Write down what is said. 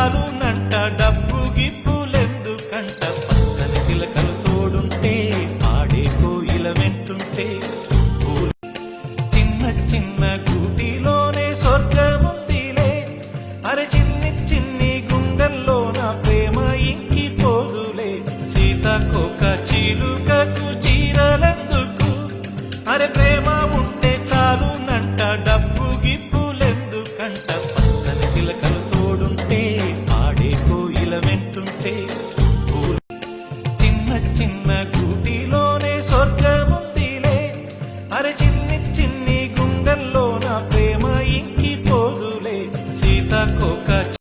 చాలునంట డబ్బు గిప్పులెందుకంట పచ్చని చిలకలు తోడుంటే ఆడే కోయిల వెంటుంటే చిన్న చిన్న గూటిలోనే స్వర్గముందిలే అరే చిన్ని చిన్ని